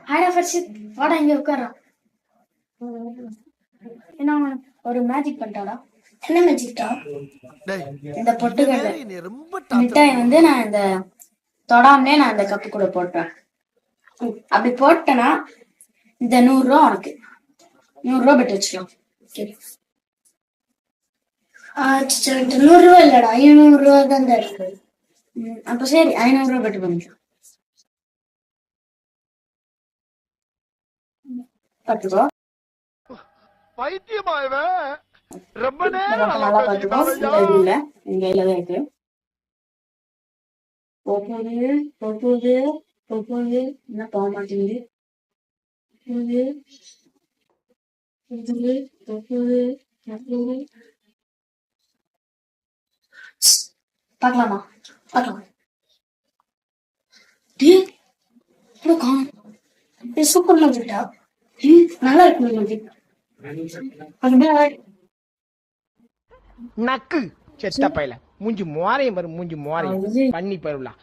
ஹாய்டா ஃபர்ஷித், வாடா இங்க உட்கார்றா. என்ன ஒரு மேஜிக் பண்ணிட்டாடா. என்ன மேஜிக்டா? இந்த பொட்டுக்கடலை மிட்டாய் வந்து நான் இந்த தொடாமலே நான் இந்த கப்பு கூட போட்டேன். அப்படி போட்டேன்னா இந்த 100 ரூபா உனக்கு. 100 ரூபா பெட்டு வச்சுக்கலாம். 100 ரூபா இல்லடா, 500 ரூபா தான் இருக்கு. அப்ப சரி 500 ரூபா பெட்டு பண்ணிக்கலாம். பாத்துக்கோ, நல்லா பாத்துக்கோ. இந்த இது இல்ல, என் கையில தான் இருக்கு. போகுது போகுது போகுது, என்ன போக மாட்டேங்குது. போகுது போகுது போகுது போகுது. பார்க்கலாமா? பார்க்கலாம். சூப்பர் மேஜிக்டா. நல்லா இருக்கு மேஜிக். நக்கு செத்த பையல மூஞ்சி மோரையும் பாரு, மூஞ்சி மோரையும் பண்ணி பருவலாம்.